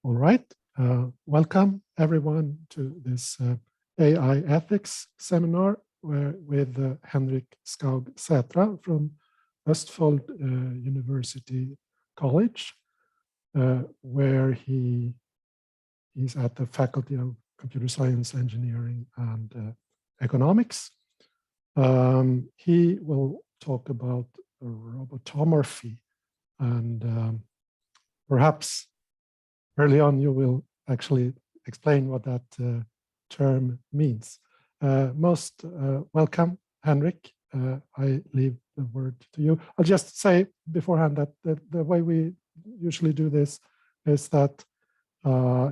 All right, welcome everyone to this AI ethics seminar with Henrik Skaug Saetra from Østfold University College, where he's at the Faculty of Computer Science, Engineering, and Economics. He will talk about robotomorphy, and perhaps early on you will actually explain what that term means. Most welcome, Henrik. I leave the word to you. I'll just say beforehand that the way we usually do this is that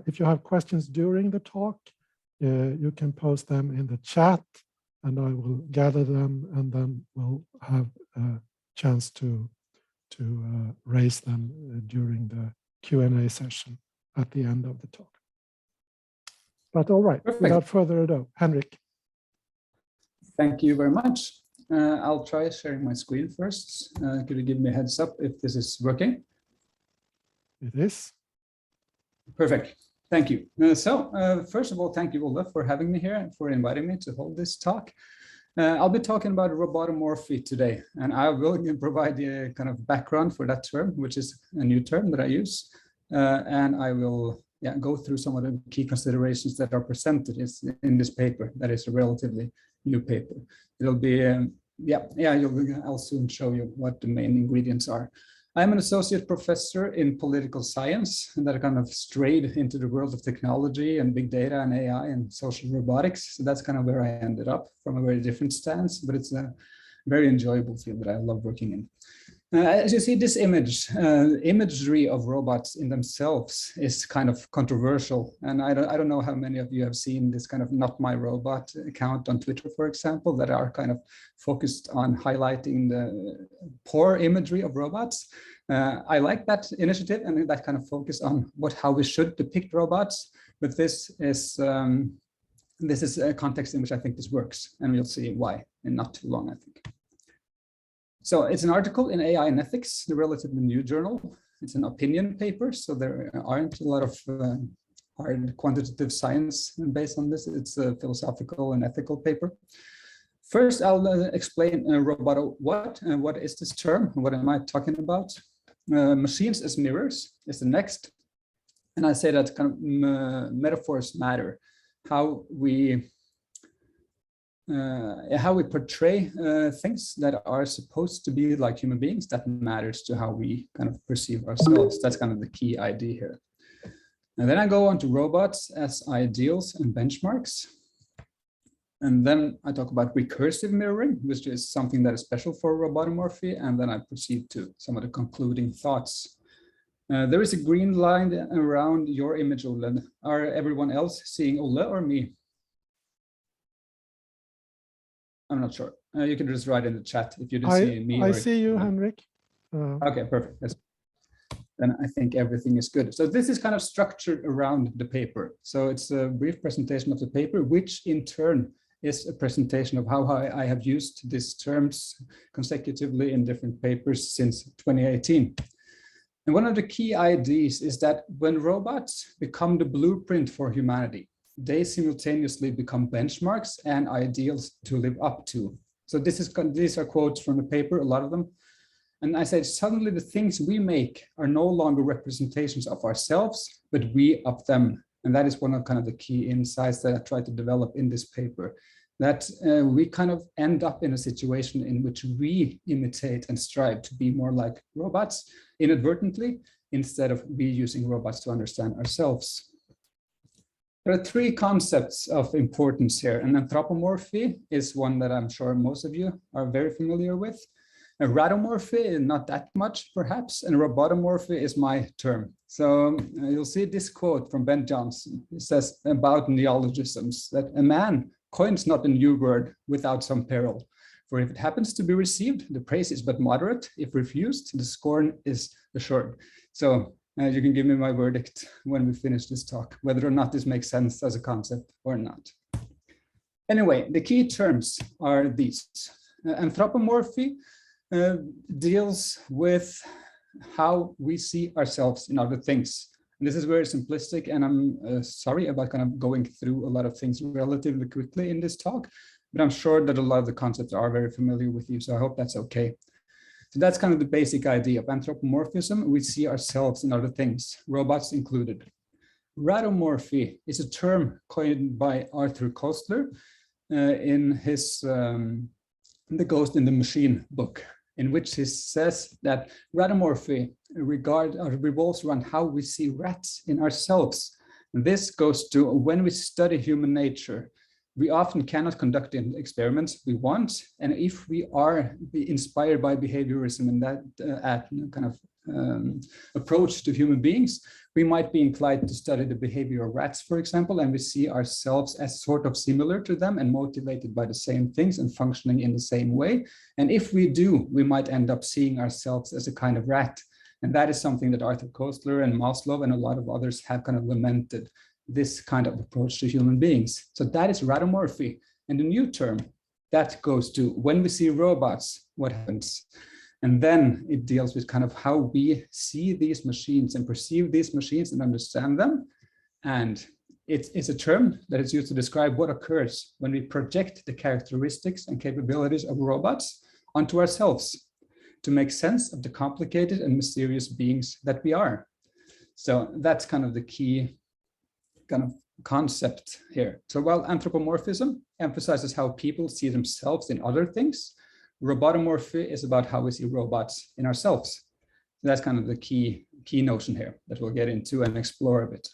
if you have questions during the talk, you can post them in the chat and I will gather them, and then we'll have a chance to raise them during the Q&A session at the end of the talk. But all right, Perfect. Without further ado, Henrik. Thank you very much. I'll try sharing my screen first. Could you give me a heads up if this is working? It is. Perfect. Thank you. First of all, thank you, Olle, for having me here and for inviting me to hold this talk. I'll be talking about robotomorphy today, and I will provide the kind of background for that term, which is a new term that I use. And I will go through some of the key considerations that are presented in this paper. That is a relatively new paper. It'll be, I'll soon show you what the main ingredients are. I'm an associate professor in political science, and that kind of strayed into the world of technology and big data and AI and social robotics. So that's kind of where I ended up from a very different stance, but it's a very enjoyable field that I love working in. As you see, this imagery of robots in themselves is kind of controversial. And I don't know how many of you have seen this kind of Not My Robot account on Twitter, for example, that are kind of focused on highlighting the poor imagery of robots. I like that initiative and that kind of focus on how we should depict robots. But this is a context in which I think this works, and we'll see why in not too long, I think. So it's an article in AI and Ethics, the relatively new journal. It's an opinion paper, so there aren't a lot of hard quantitative science based on this. It's a philosophical and ethical paper. First, I'll explain what is this term? What am I talking about? Machines as mirrors is the next. And I say that kind of metaphors matter. How we portray things that are supposed to be like human beings, that matters to how we kind of perceive ourselves. That's kind of the key idea here. And then I go on to robots as ideals and benchmarks. And then I talk about recursive mirroring, which is something that is special for robotomorphy. And then I proceed to some of the concluding thoughts. There is a green line around your image, Olle. Are everyone else seeing Olle or me? I'm not sure. You can just write in the chat if you didn't see me. I see you, Henrik. Okay, perfect. Then I think everything is good. So this is kind of structured around the paper. So it's a brief presentation of the paper, which in turn is a presentation of how I have used these terms consecutively in different papers since 2018. And one of the key ideas is that when robots become the blueprint for humanity, they simultaneously become benchmarks and ideals to live up to. So these are quotes from the paper, a lot of them. And I said, suddenly the things we make are no longer representations of ourselves, but we of them. And that is one of kind of the key insights that I try to develop in this paper, that we kind of end up in a situation in which we imitate and strive to be more like robots inadvertently, instead of we using robots to understand ourselves. There are three concepts of importance here, and anthropomorphy is one that I'm sure most of you are very familiar with. Radomorphy, not that much perhaps, and robotomorphy is my term. So you'll see this quote from Ben Jonson. It says about neologisms that a man coins not a new word without some peril. For if it happens to be received, the praise is but moderate. If refused, the scorn is assured. So you can give me my verdict when we finish this talk, whether or not this makes sense as a concept or not. Anyway, the key terms are these. Anthropomorphy deals with how we see ourselves in other things. And this is very simplistic, and I'm sorry about kind of going through a lot of things relatively quickly in this talk, but I'm sure that a lot of the concepts are very familiar with you, so I hope that's okay. So that's kind of the basic idea of anthropomorphism. We see ourselves in other things, robots included. Robotomorphy is a term coined by Arthur Koestler in his The Ghost in the Machine book, in which he says that robotomorphy revolves around how we see rats in ourselves. And this goes to when we study human nature, we often cannot conduct the experiments we want. And if we are inspired by behaviorism and that kind of approach to human beings, we might be inclined to study the behavior of rats, for example, and we see ourselves as sort of similar to them and motivated by the same things and functioning in the same way. And if we do, we might end up seeing ourselves as a kind of rat. And that is something that Arthur Koestler and Maslow and a lot of others have kind of lamented, this kind of approach to human beings. So that is robotomorphy. And the new term, that goes to when we see robots, what happens? And then it deals with kind of how we see these machines and perceive these machines and understand them. And it's a term that is used to describe what occurs when we project the characteristics and capabilities of robots onto ourselves to make sense of the complicated and mysterious beings that we are. So that's kind of the key kind of concept here. So while anthropomorphism emphasizes how people see themselves in other things, robotomorphy is about how we see robots in ourselves. That's kind of the key notion here that we'll get into and explore a bit.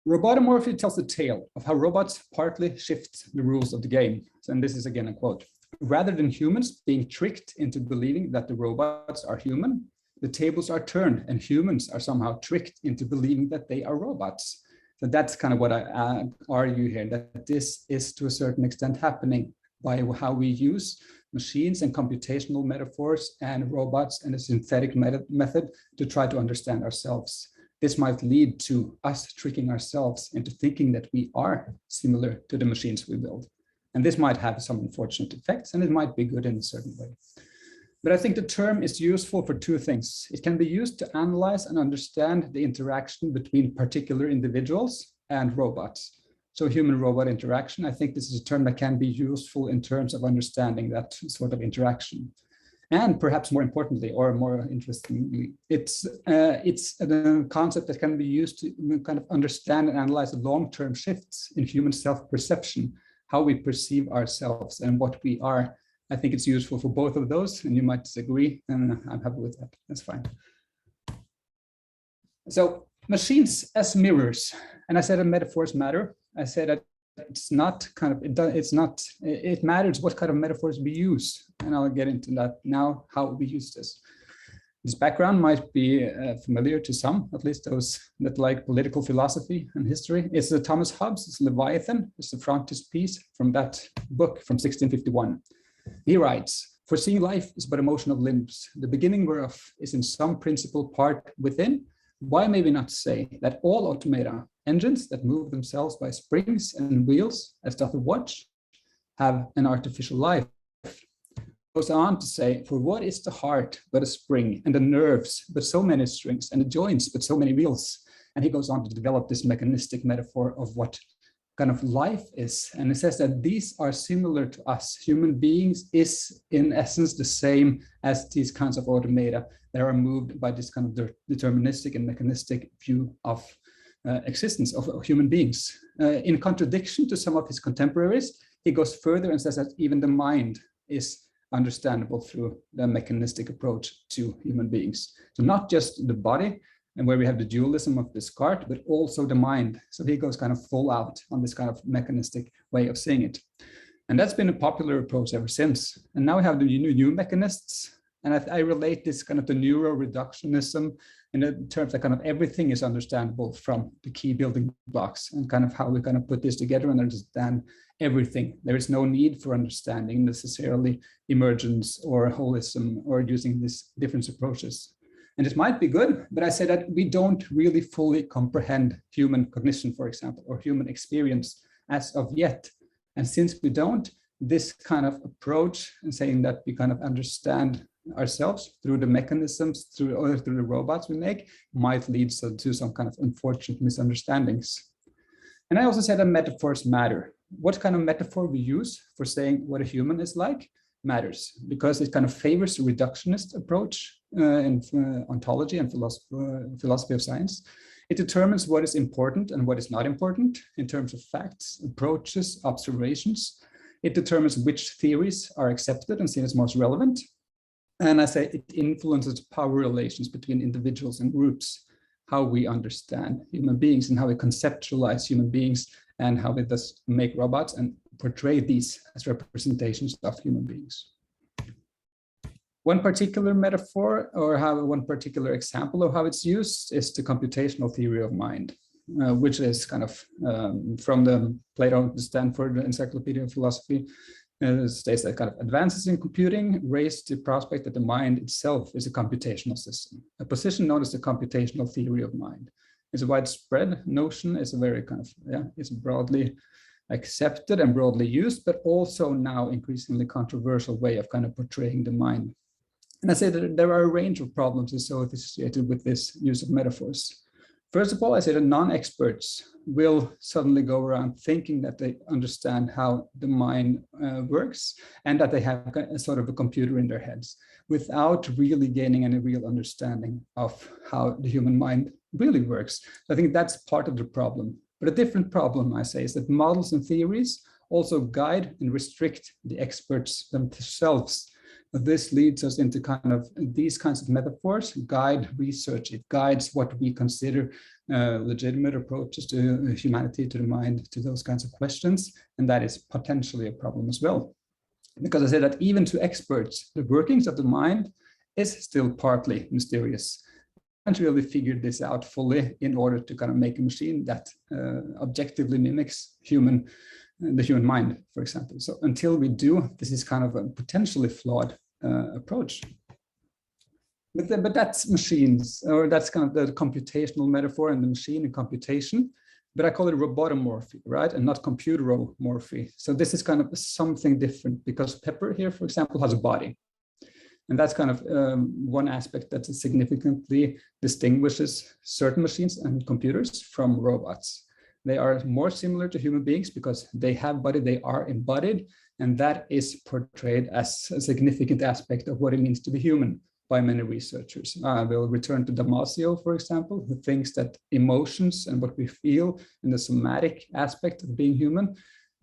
Robotomorphy tells the tale of how robots partly shift the rules of the game. And this is again a quote. Rather than humans being tricked into believing that the robots are human, the tables are turned and humans are somehow tricked into believing that they are robots. So that's kind of what I argue here, that this is to a certain extent happening by how we use machines and computational metaphors and robots and a synthetic method to try to understand ourselves. This might lead to us tricking ourselves into thinking that we are similar to the machines we build. And this might have some unfortunate effects, and it might be good in a certain way. But I think the term is useful for two things. It can be used to analyze and understand the interaction between particular individuals and robots. So human-robot interaction, I think this is a term that can be useful in terms of understanding that sort of interaction. And perhaps more importantly, or more interestingly, it's a concept that can be used to kind of understand and analyze the long-term shifts in human self-perception, how we perceive ourselves and what we are. I think it's useful for both of those, and you might disagree, and I'm happy with that. That's fine. So machines as mirrors, and I said that metaphors matter. I said that it's not kind of, it matters what kind of metaphors we use, and I'll get into that now, how we use this. This background might be familiar to some, at least those that like political philosophy and history. It's Thomas Hobbes' Leviathan. It's the frontispiece from that book from 1651. He writes, "Foreseeing life is but a motion of limbs, the beginning whereof is in some principal part within. Why may we not say that all automata, engines that move themselves by springs and wheels, as doth a watch, have an artificial life?" Goes on to say, "For what is the heart but a spring, and the nerves but so many strings, and the joints but so many wheels?" And he goes on to develop this mechanistic metaphor of what kind of life is. And it says that these are similar to us. Human beings is in essence the same as these kinds of automata that are moved by this kind of deterministic and mechanistic view of existence of human beings. In contradiction to some of his contemporaries, he goes further and says that even the mind is understandable through the mechanistic approach to human beings. So not just the body, and where we have the dualism of Descartes, but also the mind. So he goes kind of full out on this kind of mechanistic way of seeing it. And that's been a popular approach ever since. And now we have the new mechanists. And I relate this kind of to neuro-reductionism in the terms that kind of everything is understandable from the key building blocks, and kind of how we kind of put this together and understand everything. There is no need for understanding necessarily emergence or holism or using these different approaches. And it might be good, but I say that we don't really fully comprehend human cognition, for example, or human experience as of yet. And since we don't, this kind of approach and saying that we kind of understand ourselves through the mechanisms, through the robots we make, might lead to some kind of unfortunate misunderstandings. And I also said that metaphors matter. What kind of metaphor we use for saying what a human is like matters, because it kind of favors a reductionist approach in ontology and philosophy of science. It determines what is important and what is not important in terms of facts, approaches, observations. It determines which theories are accepted and seen as most relevant. And I say it influences power relations between individuals and groups, how we understand human beings and how we conceptualize human beings, and how we thus make robots and portray these as representations of human beings. One particular metaphor, or one particular example of how it's used, is the computational theory of mind, which is kind of from the Plato, the Stanford Encyclopedia of Philosophy, states that kind of advances in computing raise the prospect that the mind itself is a computational system, a position known as the computational theory of mind. It's a widespread notion. It's a very kind of, it's broadly accepted and broadly used, but also now increasingly controversial way of kind of portraying the mind. And I say that there are a range of problems associated with this use of metaphors. First of all, I say that non-experts will suddenly go around thinking that they understand how the mind works and that they have a sort of a computer in their heads without really gaining any real understanding of how the human mind really works. I think that's part of the problem. But a different problem, I say, is that models and theories also guide and restrict the experts themselves. This leads us into kind of these kinds of metaphors guide research. It guides what we consider legitimate approaches to humanity, to the mind, to those kinds of questions. And that is potentially a problem as well. Because I say that even to experts, the workings of the mind is still partly mysterious. Can't really figure this out fully in order to kind of make a machine that objectively mimics the human mind, for example. So until we do, this is kind of a potentially flawed approach. But that's machines, or that's kind of the computational metaphor and the machine and computation. But I call it robotomorphy, right? And not computeromorphy. So this is kind of something different because Pepper here, for example, has a body. And that's kind of one aspect that significantly distinguishes certain machines and computers from robots. They are more similar to human beings because they have body, they are embodied, and that is portrayed as a significant aspect of what it means to be human by many researchers. I will return to Damasio, for example, who thinks that emotions and what we feel and the somatic aspect of being human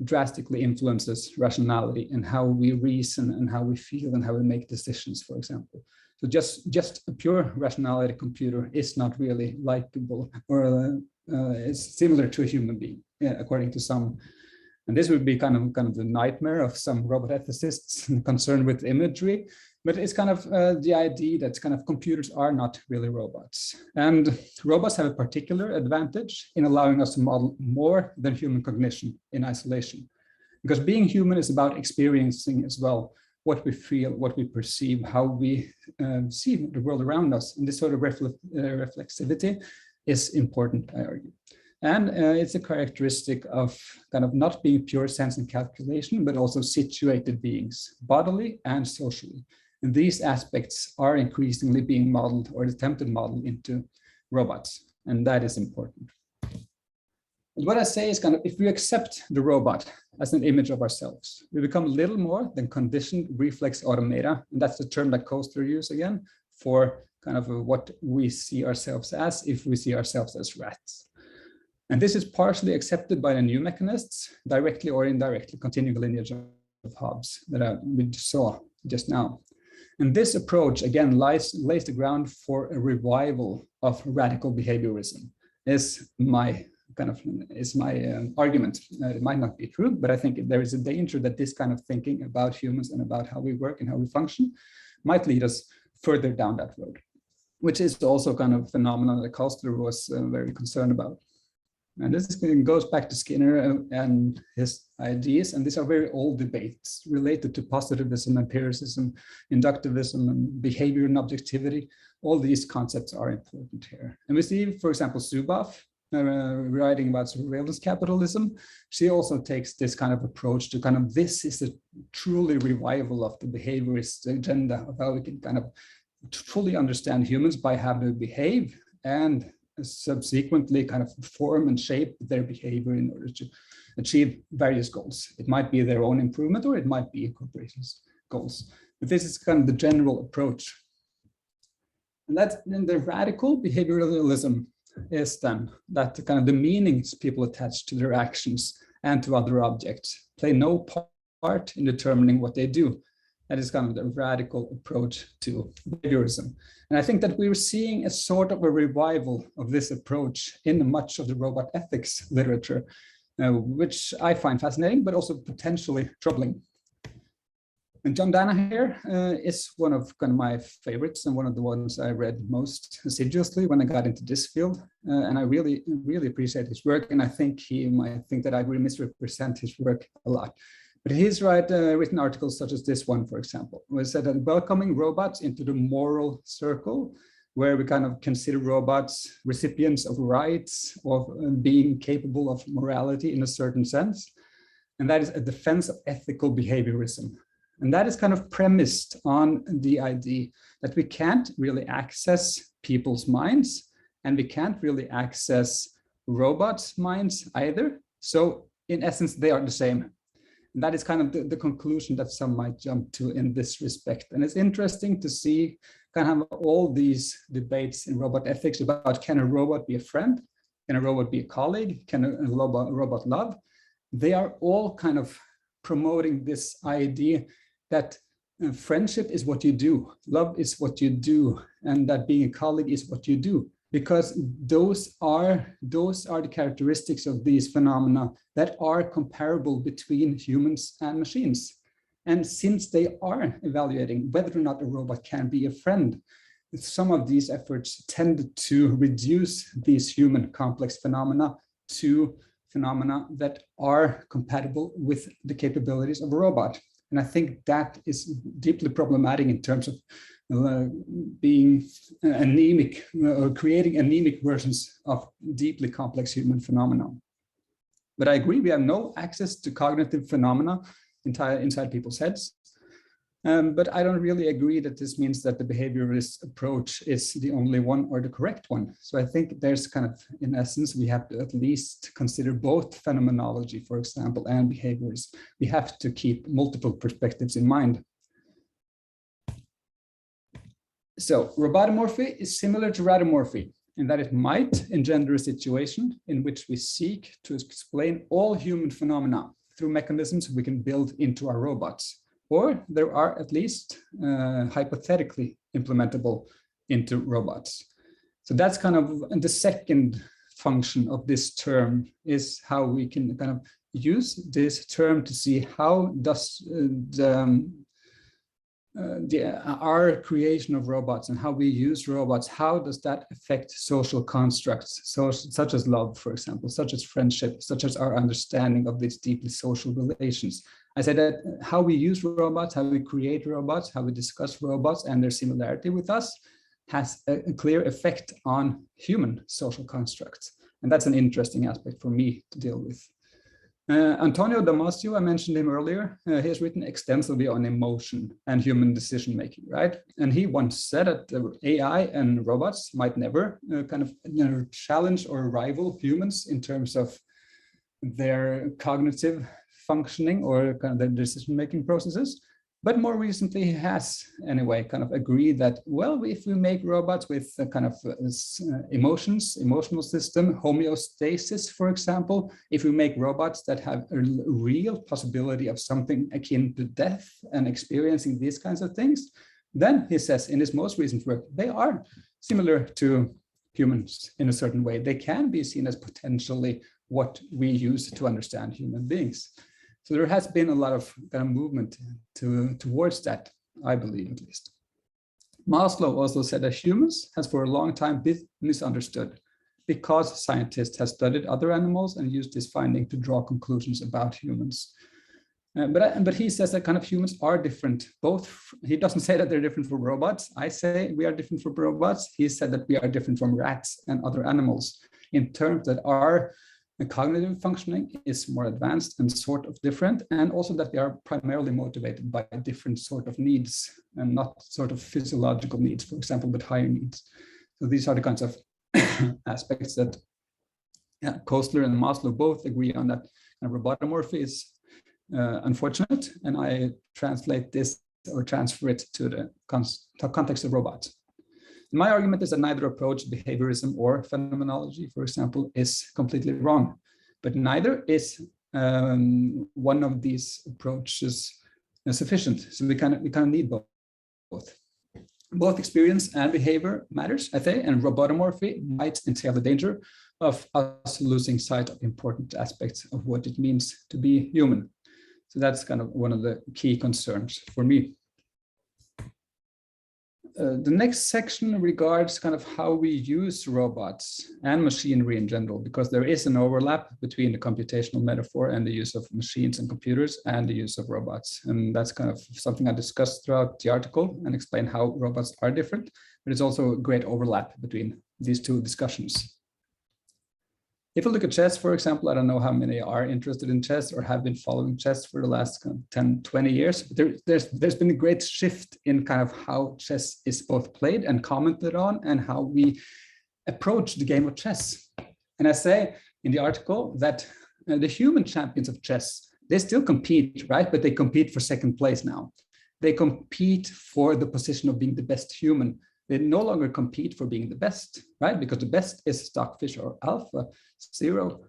drastically influences rationality and how we reason and how we feel and how we make decisions, for example. So just a pure rationality computer is not really likable or is similar to a human being, according to some. And this would be kind of the nightmare of some robot ethicists concerned with imagery. But it's kind of the idea that kind of computers are not really robots. And robots have a particular advantage in allowing us to model more than human cognition in isolation. Because being human is about experiencing as well what we feel, what we perceive, how we see the world around us. And this sort of reflexivity is important, I argue. And it's a characteristic of kind of not being pure sense and calculation, but also situated beings, bodily and socially. And these aspects are increasingly being modeled or attempted model into robots. And that is important. But what I say is kind of, if we accept the robot as an image of ourselves, we become little more than conditioned reflex automata. And that's the term that Koester used again for kind of what we see ourselves as if we see ourselves as rats. And this is partially accepted by the new mechanists, directly or indirectly, continuing the lineage of Hobbes that we saw just now. And this approach, again, lays the ground for a revival of radical behaviorism, is my argument. It might not be true, but I think there is a danger that this kind of thinking about humans and about how we work and how we function might lead us further down that road, which is also kind of a phenomenon that Koester was very concerned about. And this goes back to Skinner and his ideas, and these are very old debates related to positivism, empiricism, inductivism, and behavior and objectivity. All these concepts are important here. And we see, for example, Zuboff writing about surveillance capitalism, she also takes this kind of approach to kind of, this is a truly revival of the behaviorist agenda of how we can kind of fully understand humans by how they behave and subsequently kind of form and shape their behavior in order to achieve various goals. It might be their own improvement or it might be a corporation's goals. But this is kind of the general approach. And that's then the radical behavioralism is then that kind of the meanings people attach to their actions and to other objects play no part in determining what they do. That is kind of the radical approach to behaviorism. And I think that we're seeing a sort of a revival of this approach in much of the robot ethics literature, which I find fascinating, but also potentially troubling. And John Danaher is one of kind of my favorites and one of the ones I read most assiduously when I got into this field. And I really, really appreciate his work. And I think he might think that I really misrepresent his work a lot. But he's written articles such as this one, for example, where it said that welcoming robots into the moral circle, where we kind of consider robots recipients of rights, of being capable of morality in a certain sense. And that is a defense of ethical behaviorism. And that is kind of premised on the idea that we can't really access people's minds and we can't really access robots' minds either. So in essence, they are the same. And that is kind of the conclusion that some might jump to in this respect. And it's interesting to see kind of all these debates in robot ethics about, can a robot be a friend? Can a robot be a colleague? Can a robot love? They are all kind of promoting this idea that friendship is what you do, love is what you do, and that being a colleague is what you do, because those are the characteristics of these phenomena that are comparable between humans and machines. And since they are evaluating whether or not a robot can be a friend, some of these efforts tend to reduce these human complex phenomena to phenomena that are compatible with the capabilities of a robot. And I think that is deeply problematic in terms of being anemic or creating anemic versions of deeply complex human phenomena. But I agree, we have no access to cognitive phenomena inside people's heads. But I don't really agree that this means that the behaviorist approach is the only one or the correct one. So I think there's kind of, in essence, we have to at least consider both phenomenology, for example, and behaviors. We have to keep multiple perspectives in mind. So robotomorphy is similar to radomorphy in that it might engender a situation in which we seek to explain all human phenomena through mechanisms we can build into our robots. Or there are at least hypothetically implementable into robots. So that's kind of the second function of this term, is how we can kind of use this term to see how does our creation of robots and how we use robots, how does that affect social constructs, such as love, for example, such as friendship, such as our understanding of these deeply social relations. I said that how we use robots, how we create robots, how we discuss robots and their similarity with us has a clear effect on human social constructs. And that's an interesting aspect for me to deal with. Antonio Damasio, I mentioned him earlier, he has written extensively on emotion and human decision-making, right? And he once said that AI and robots might never kind of challenge or rival humans in terms of their cognitive functioning or kind of their decision-making processes. But more recently, he has, anyway, kind of agreed that, well, if we make robots with a kind of emotional system, homeostasis, for example, if we make robots that have a real possibility of something akin to death and experiencing these kinds of things, then he says in his most recent work, they are similar to humans in a certain way. They can be seen as potentially what we use to understand human beings. So there has been a lot of kind of movement towards that, I believe, at least. Maslow also said that humans has for a long time been misunderstood because scientists have studied other animals and used this finding to draw conclusions about humans. But he says that kind of humans are different. He doesn't say that they're different from robots. I say we are different from robots. He said that we are different from rats and other animals. in terms that our cognitive functioning is more advanced and sort of different, and also that they are primarily motivated by different sort of needs and not sort of physiological needs, for example, but higher needs. So these are the kinds of aspects that Koestler and Maslow both agree on, that robotomorphy is unfortunate, and I translate this or transfer it to the context of robots. My argument is that neither approach, behaviorism or phenomenology, for example, is completely wrong, but neither is one of these approaches sufficient. So we kind of need both. Both experience and behavior matters, I think, and robotomorphy might entail the danger of us losing sight of important aspects of what it means to be human. So that's kind of one of the key concerns for me. The next section regards kind of how we use robots and machinery in general, because there is an overlap between the computational metaphor and the use of machines and computers and the use of robots. And that's kind of something I discussed throughout the article and explain how robots are different, but it's also a great overlap between these two discussions. If you look at chess, for example, I don't know how many are interested in chess or have been following chess for the last 10, 20 years. But there's been a great shift in kind of how chess is both played and commented on and how we approach the game of chess. And I say in the article that the human champions of chess, they still compete, right? But they compete for second place now. They compete for the position of being the best human. They no longer compete for being the best, right? Because the best is Stockfish or Alpha Zero.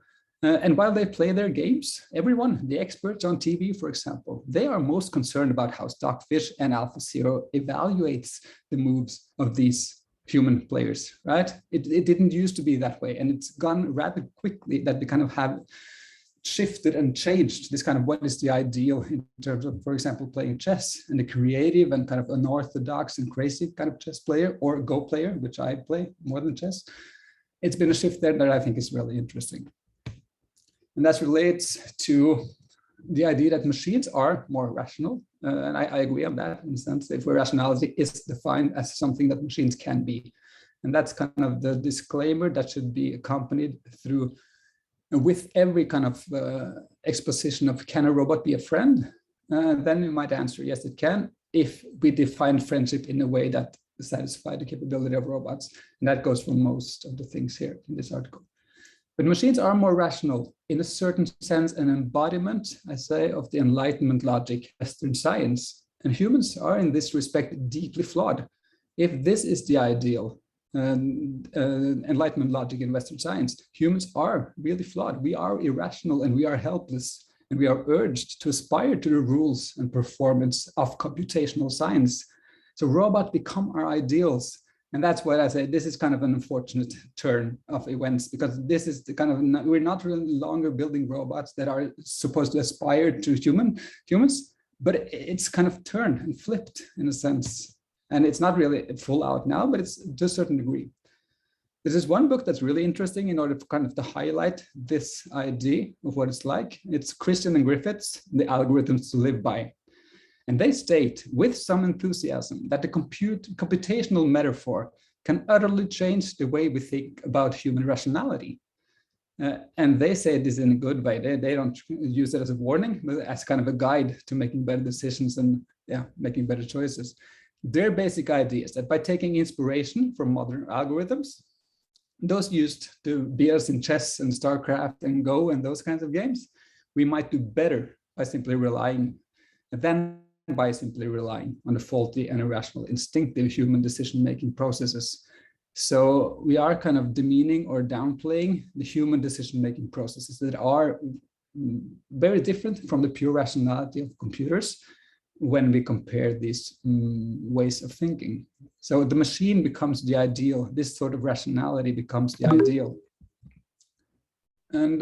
And while they play their games, everyone, the experts on TV, for example, they are most concerned about how Stockfish and Alpha Zero evaluates the moves of these human players, right? It didn't used to be that way. And it's gone rather quickly that we kind of have shifted and changed this kind of what is the ideal in terms of, for example, playing chess, and the creative and kind of unorthodox and crazy kind of chess player or Go player, which I play more than chess. It's been a shift there that I think is really interesting. And that relates to the idea that machines are more rational. And I agree on that in the sense that where rationality is defined as something that machines can be. And that's kind of the disclaimer that should be accompanied through with every kind of exposition of can a robot be a friend? Then you might answer, yes, it can, if we define friendship in a way that satisfies the capability of robots. And that goes for most of the things here in this article. But machines are more rational in a certain sense, an embodiment, I say, of the Enlightenment logic, Western science. And humans are in this respect deeply flawed. If this is the ideal Enlightenment logic in Western science, humans are really flawed. We are irrational and we are helpless, and we are urged to aspire to the rules and performance of computational science. So robots become our ideals. And that's why I say this is kind of an unfortunate turn of events, because this is the kind of, we're not really longer building robots that are supposed to aspire to humans, but it's kind of turned and flipped in a sense. And it's not really full out now, but it's to a certain degree. This is one book that's really interesting in order to kind of to highlight this idea of what it's like. It's Christian and Griffiths, The Algorithms to Live By. And they state with some enthusiasm that the computational metaphor can utterly change the way we think about human rationality. And they say this in a good way. They don't use it as a warning, but as kind of a guide to making better decisions and making better choices. Their basic idea is that by taking inspiration from modern algorithms, those used to beat us in chess and StarCraft and Go and those kinds of games, we might do better by simply relying on the faulty and irrational instinctive human decision-making processes. So we are kind of demeaning or downplaying the human decision-making processes that are very different from the pure rationality of computers when we compare these ways of thinking. So the machine becomes the ideal. This sort of rationality becomes the ideal. And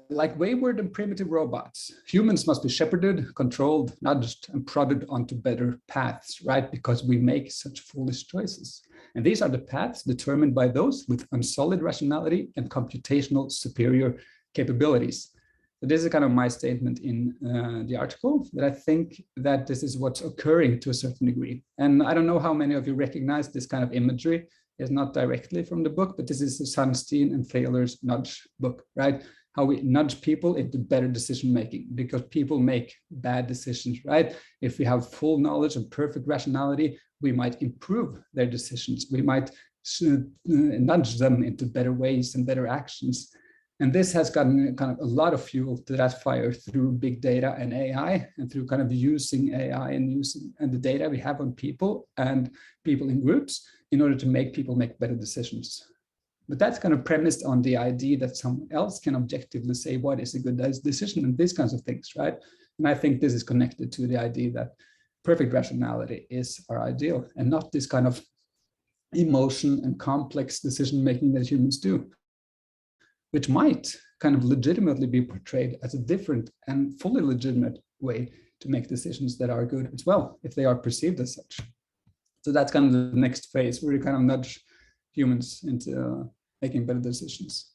like wayward and primitive robots, humans must be shepherded, controlled, nudged, and prodded onto better paths, right? Because we make such foolish choices. And these are the paths determined by those with unsolid rationality and computational superior capabilities. So this is kind of my statement in the article, that I think that this is what's occurring to a certain degree. And I don't know how many of you recognize this kind of imagery is not directly from the book, but this is the Sunstein and Thaler's nudge book, right? How we nudge people into better decision-making because people make bad decisions, right? If we have full knowledge and perfect rationality, we might improve their decisions. We might nudge them into better ways and better actions. And this has gotten kind of a lot of fuel to that fire through big data and AI, and through kind of using AI and the data we have on people and people in groups in order to make people make better decisions. But that's kind of premised on the idea that someone else can objectively say what is a good decision and these kinds of things, right? And I think this is connected to the idea that perfect rationality is our ideal and not this kind of emotion and complex decision-making that humans do, which might kind of legitimately be portrayed as a different and fully legitimate way to make decisions that are good as well, if they are perceived as such. So that's kind of the next phase where you kind of nudge humans into making better decisions.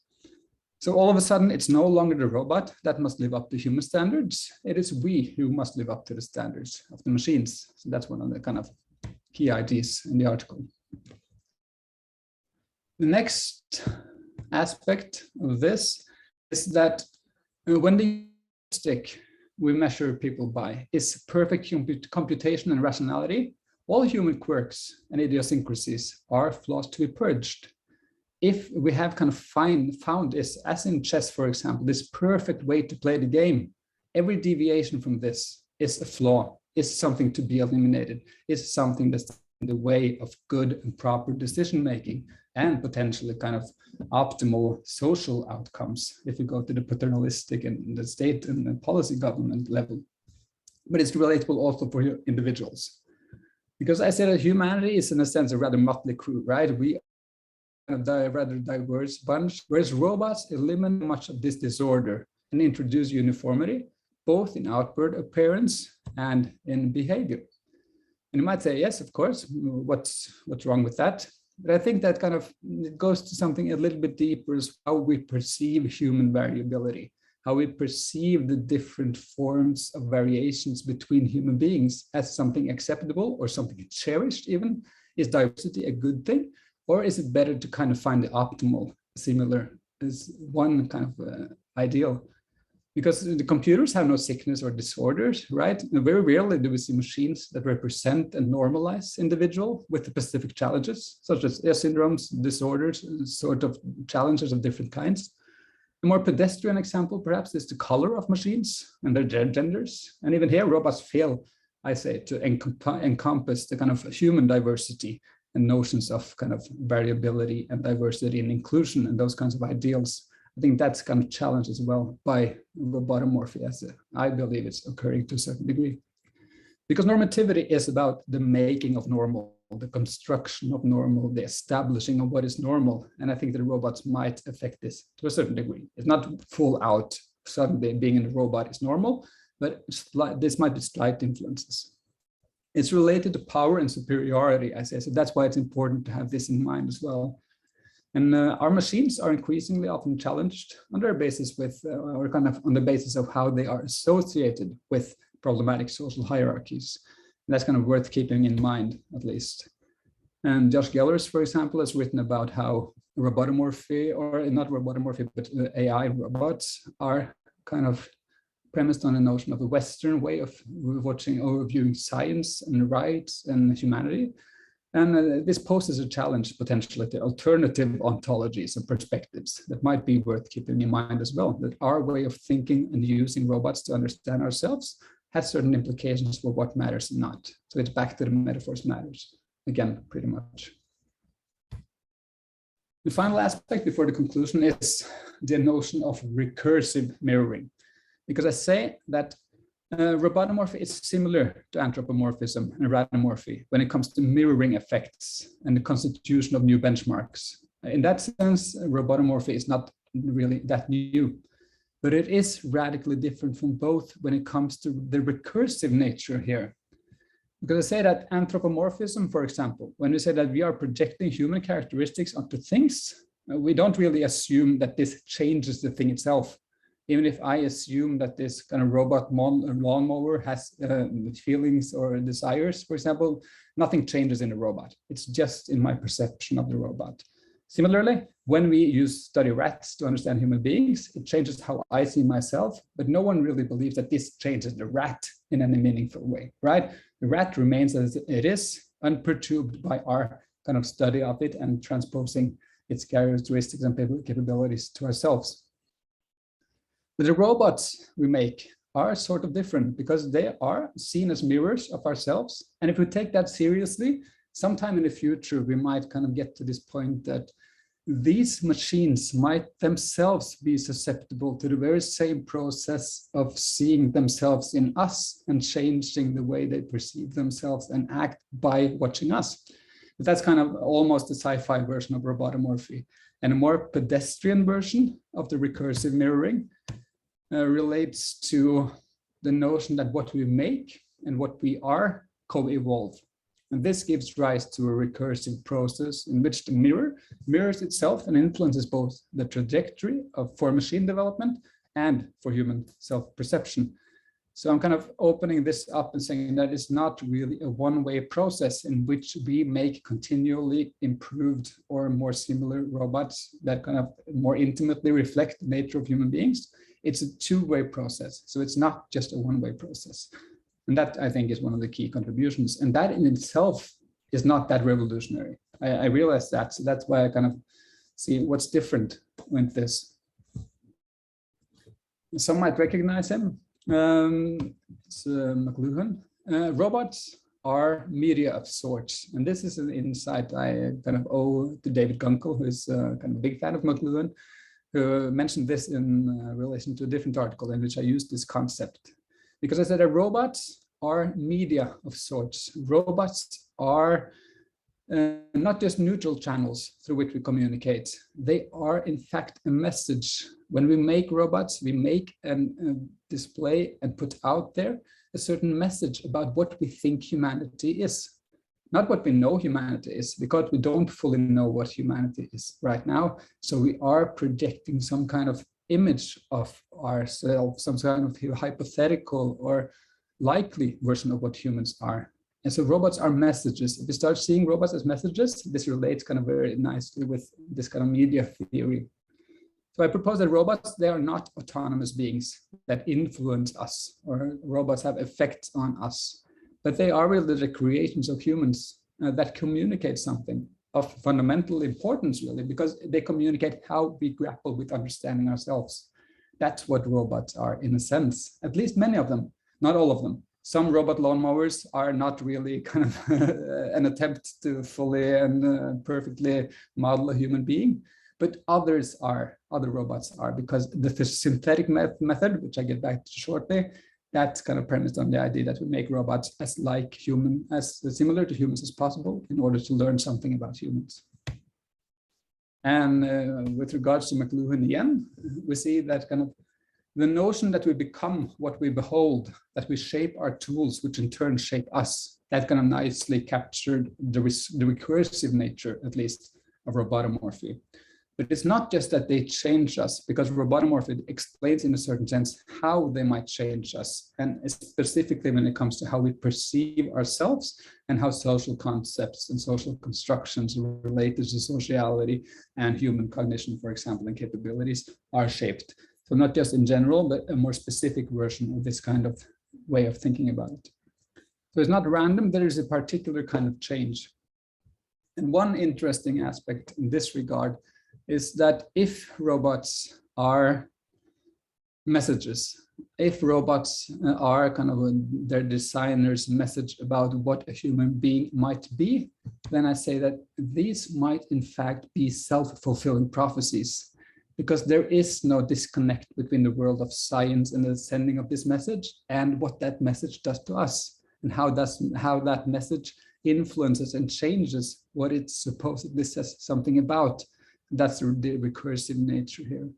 So all of a sudden, it's no longer the robot that must live up to human standards. It is we who must live up to the standards of the machines. So that's one of the kind of key ideas in the article. The next aspect of this is that when the stick we measure people by is perfect computation and rationality, all human quirks and idiosyncrasies are flaws to be purged. If we have kind of found this, as in chess, for example, this perfect way to play the game, every deviation from this is a flaw, is something to be eliminated, is something that's in the way of good and proper decision-making and potentially kind of optimal social outcomes if you go to the paternalistic and the state and the policy government level. But it's relatable also for individuals. Because I said that humanity is in a sense a rather motley crew, right? We are a rather diverse bunch, whereas robots eliminate much of this disorder and introduce uniformity, both in outward appearance and in behavior. And you might say, yes, of course, what's wrong with that? But I think that kind of it goes to something a little bit deeper, is how we perceive human variability, how we perceive the different forms of variations between human beings as something acceptable or something cherished even. Is diversity a good thing? Or is it better to kind of find the optimal, similar as one kind of ideal? Because the computers have no sickness or disorders, right? And very rarely do we see machines that represent and normalize individual with the specific challenges, such as syndromes, disorders, sort of challenges of different kinds. A more pedestrian example, perhaps, is the color of machines and their genders. And even here, robots fail, I say, to encompass the kind of human diversity and notions of kind of variability and diversity and inclusion and those kinds of ideals. I think that's kind of challenged as well by robotomorphy, as I believe it's occurring to a certain degree. Because normativity is about the making of normal, the construction of normal, the establishing of what is normal. And I think that robots might affect this to a certain degree. It's not full out, suddenly being in a robot is normal, but this might be slight influences. It's related to power and superiority, I say. So that's why it's important to have this in mind as well. And our machines are increasingly often challenged on their basis with, or kind of on the basis of how they are associated with problematic social hierarchies. And that's kind of worth keeping in mind, at least. And Josh Gellers, for example, has written about how robotomorphy, or not robotomorphy, but AI robots are kind of premised on a notion of a Western way of overviewing science and rights and humanity. And this poses a challenge potentially to alternative ontologies and perspectives that might be worth keeping in mind as well, that our way of thinking and using robots to understand ourselves has certain implications for what matters and not. So it's back to the metaphors matters, again, pretty much. The final aspect before the conclusion is the notion of recursive mirroring. Because I say that robotomorphy is similar to anthropomorphism and radomorphy when it comes to mirroring effects and the constitution of new benchmarks. In that sense, robotomorphy is not really that new, but it is radically different from both when it comes to the recursive nature here. Because I say that anthropomorphism, for example, when we say that we are projecting human characteristics onto things, we don't really assume that this changes the thing itself. even if I assume that this kind of robot lawnmower has feelings or desires, for example, nothing changes in the robot. It's just in my perception of the robot. Similarly, when we study rats to understand human beings, it changes how I see myself, but no one really believes that this changes the rat in any meaningful way, right? The rat remains as it is, unperturbed by our kind of study of it and transposing its characteristics and capabilities to ourselves. But the robots we make are sort of different because they are seen as mirrors of ourselves. And if we take that seriously, sometime in the future, we might kind of get to this point that these machines might themselves be susceptible to the very same process of seeing themselves in us and changing the way they perceive themselves and act by watching us. But that's kind of almost a sci-fi version of robotomorphy. And a more pedestrian version of the recursive mirroring relates to the notion that what we make and what we are co-evolve. And this gives rise to a recursive process in which the mirror mirrors itself and influences both the trajectory for machine development and for human self-perception. So I'm kind of opening this up and saying that it's not really a one-way process in which we make continually improved or more similar robots that kind of more intimately reflect the nature of human beings. It's a two-way process. So it's not just a one-way process. And that, I think, is one of the key contributions. And that in itself is not that revolutionary. I realize that. So that's why I kind of see what's different with this. Some might recognize him. It's McLuhan. Robots are media of sorts. And this is an insight I kind of owe to David Gunkel, who is kind of a big fan of McLuhan, who mentioned this in relation to a different article in which I used this concept. Because I said that robots are media of sorts. Robots are not just neutral channels through which we communicate. They are, in fact, a message. When we make robots, we make and display and put out there a certain message about what we think humanity is. Not what we know humanity is, because we don't fully know what humanity is right now. So we are projecting some kind of image of ourselves, some kind of hypothetical or likely version of what humans are. And so robots are messages. If we start seeing robots as messages, this relates kind of very nicely with this kind of media theory. So I propose that robots, they are not autonomous beings that influence us, or robots have effects on us, but they are really the creations of humans that communicate something of fundamental importance, really, because they communicate how we grapple with understanding ourselves. That's what robots are, in a sense, at least many of them, not all of them. Some robot lawnmowers are not really kind of an attempt to fully and perfectly model a human being, but others are, other robots are, because the synthetic method, which I get back to shortly, that's kind of premised on the idea that we make robots as like human, as similar to humans as possible in order to learn something about humans. And with regards to McLuhan again, we see that kind of the notion that we become what we behold, that we shape our tools, which in turn shape us, that kind of nicely captured the recursive nature, at least, of robotomorphy. But it's not just that they change us, because robotomorphy explains in a certain sense how they might change us, and specifically when it comes to how we perceive ourselves and how social concepts and social constructions related to sociality and human cognition, for example, and capabilities are shaped. So not just in general, but a more specific version of this kind of way of thinking about it. So it's not random, there is a particular kind of change. And one interesting aspect in this regard is that if robots are messages, if robots are kind of their designer's message about what a human being might be, then I say that these might in fact be self-fulfilling prophecies, because there is no disconnect between the world of science and the sending of this message and what that message does to us, and how that message influences and changes what it supposedly says something about. That's the recursive nature here.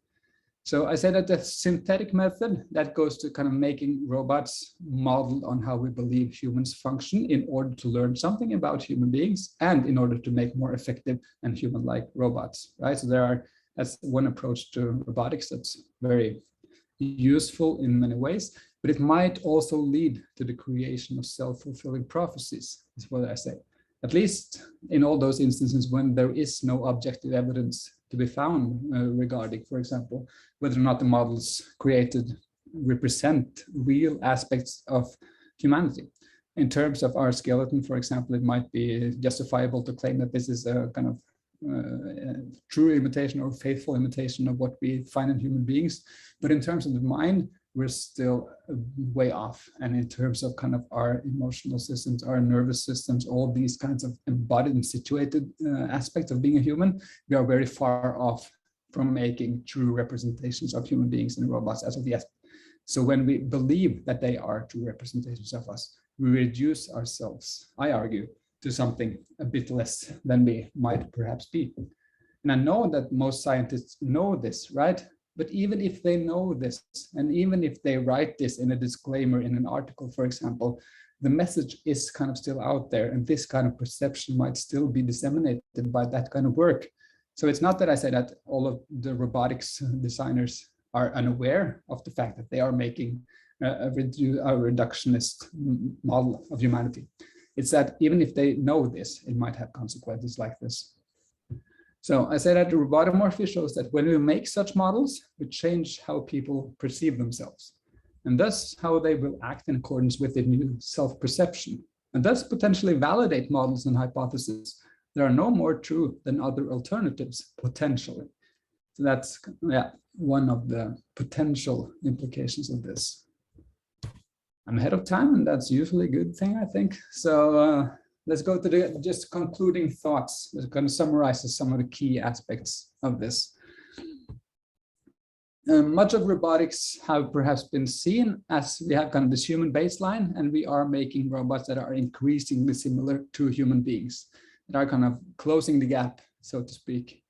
So I say that the synthetic method, that goes to kind of making robots modeled on how we believe humans function in order to learn something about human beings and in order to make more effective and human-like robots, right? So that's one approach to robotics that's very useful in many ways, but it might also lead to the creation of self-fulfilling prophecies, is what I say. At least in all those instances when there is no objective evidence to be found regarding, for example, whether or not the models created represent real aspects of humanity. In terms of our skeleton, for example, it might be justifiable to claim that this is a kind of true imitation or faithful imitation of what we find in human beings. But in terms of the mind, we're still way off. And in terms of kind of our emotional systems, our nervous systems, all these kinds of embodied and situated aspects of being a human, we are very far off from making true representations of human beings and robots as of yet. So when we believe that they are true representations of us, we reduce ourselves, I argue, to something a bit less than we might perhaps be. And I know that most scientists know this, right? But even if they know this, and even if they write this in a disclaimer in an article, for example, the message is kind of still out there, and this kind of perception might still be disseminated by that kind of work. So it's not that I say that all of the robotics designers are unaware of the fact that they are making a reductionist model of humanity. It's that even if they know this, it might have consequences like this. So I say that the robotomorphy shows that when we make such models, we change how people perceive themselves, and thus how they will act in accordance with the new self-perception, and thus potentially validate models and hypotheses that are no more true than other alternatives, potentially. So that's one of the potential implications of this. I'm ahead of time, and that's usually a good thing, I think. So let's go to the just concluding thoughts. We're going to summarize some of the key aspects of this. Much of robotics have perhaps been seen as we have kind of this human baseline, and we are making robots that are increasingly similar to human beings, that are kind of closing the gap, so to speak.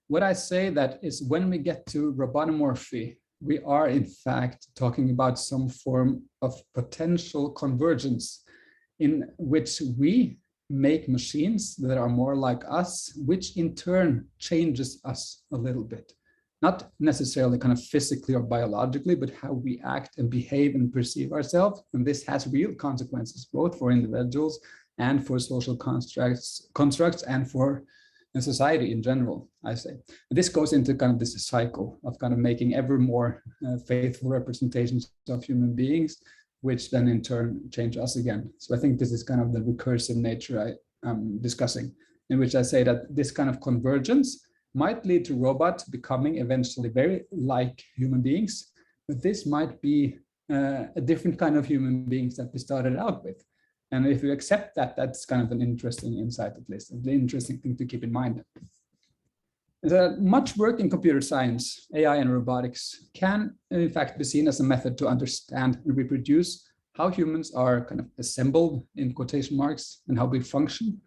What I say that is when we get to robotomorphy, we are in fact talking about some form of potential convergence in which we make machines that are more like us, which in turn changes us a little bit. Not necessarily kind of physically or biologically, but how we act and behave and perceive ourselves. And this has real consequences, both for individuals and for social constructs and for society in general, I say. And this goes into kind of this cycle of kind of making ever more faithful representations of human beings, which then in turn change us again. So I think this is kind of the recursive nature I'm discussing, in which I say that this kind of convergence might lead to robots becoming eventually very like human beings, but this might be a different kind of human beings that we started out with. And if you accept that, that's kind of an interesting insight, at least, an interesting thing to keep in mind. Much work in computer science, AI and robotics can, in fact, be seen as a method to understand and reproduce how humans are kind of assembled, in quotation marks, and how we function.